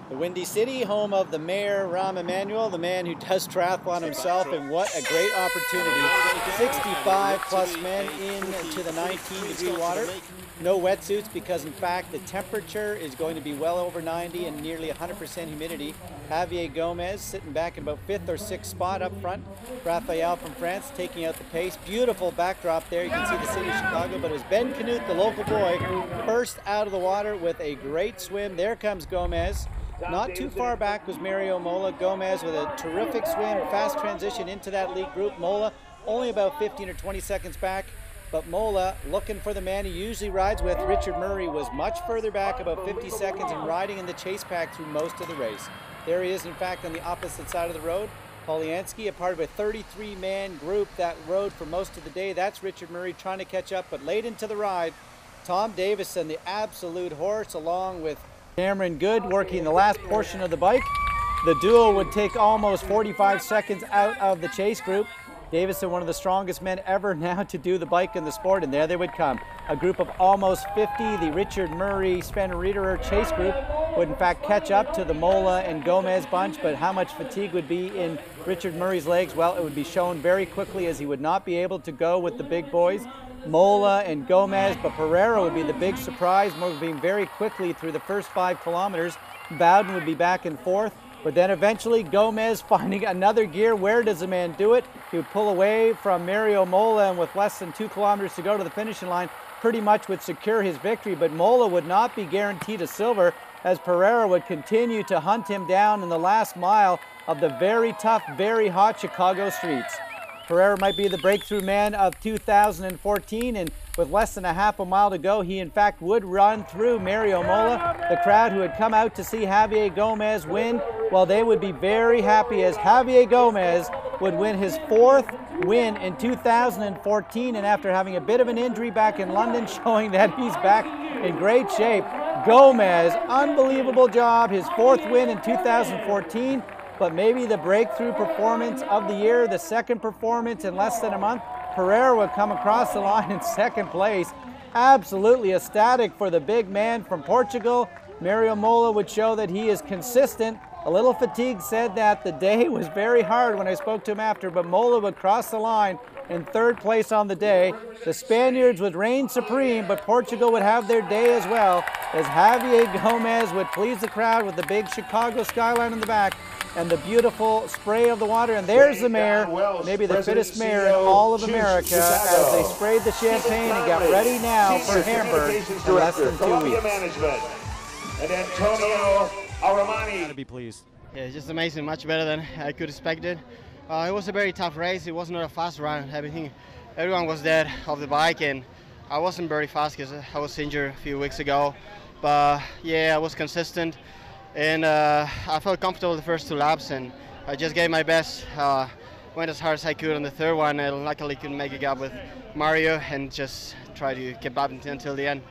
The Windy City, home of the Mayor, Rahm Emanuel, the man who does triathlon himself, and what a great opportunity. 65 plus men into the 19-degree water. No wetsuits because, in fact, the temperature is going to be well over 90 and nearly 100% humidity. Javier Gomez sitting back in about 5th or 6th spot up front. Raphael from France taking out the pace. Beautiful backdrop there. You can see the city of Chicago, but it was Ben Canute, the local boy, first out of the water with a great swim. There comes Gomez. Not too far back was Mario Mola. Gomez with a terrific swim, fast transition into that lead group. Mola only about 15 or 20 seconds back, but Mola looking for the man he usually rides with. Richard Murray was much further back, about 50 seconds, and riding in the chase pack through most of the race. There he is, in fact, on the opposite side of the road. Polyansky, a part of a 33-man group that rode for most of the day. That's Richard Murray trying to catch up, but late into the ride, Tom Davison, the absolute horse, along with Cameron Good working the last portion of the bike. The duo would take almost 45 seconds out of the chase group. Davison, one of the strongest men ever now to do the bike in the sport, and there they would come. A group of almost 50, the Richard Murray, Sven Riederer chase group would in fact catch up to the Mola and Gomez bunch, but how much fatigue would be in Richard Murray's legs? Well, it would be shown very quickly as he would not be able to go with the big boys. Mola and Gomez, but Pereira would be the big surprise, moving very quickly through the first 5 kilometers. Bowden would be back in 4th, but then eventually Gomez finding another gear. Where does the man do it? He would pull away from Mario Mola, and with less than 2 kilometers to go to the finishing line, pretty much would secure his victory, but Mola would not be guaranteed a silver as Pereira would continue to hunt him down in the last mile of the very tough, very hot Chicago streets. Pereira might be the breakthrough man of 2014, and with less than a half a mile to go, he in fact would run through Mario Mola. The crowd who had come out to see Javier Gomez win, well, they would be very happy as Javier Gomez would win his 4th win in 2014, and after having a bit of an injury back in London, showing that he's back in great shape. Gomez, unbelievable job, his 4th win in 2014. But maybe the breakthrough performance of the year, the second performance in less than a month. Pereira would come across the line in 2nd place. Absolutely ecstatic for the big man from Portugal. Mario Mola would show that he is consistent. A little fatigued, said that the day was very hard when I spoke to him after, but Mola would cross the line in 3rd place on the day. The Spaniards would reign supreme, but Portugal would have their day as well, as Javier Gomez would please the crowd with the big Chicago skyline in the back and the beautiful spray of the water. And there's the mayor, maybe the fittest mayor in all of America, as they sprayed the champagne and got ready now for Hamburg in less than 2 weeks. And Antonio Aramani. Gotta be pleased. Yeah, it's just amazing, much better than I could expect it. It was a very tough race. It was not a fast run. Everyone was dead off the bike, and I wasn't very fast because I was injured a few weeks ago. But yeah, I was consistent, and I felt comfortable the first 2 laps, and I just gave my best. Went as hard as I could on the 3rd one, and luckily couldn't make a gap with Mario, and just try to keep up until the end.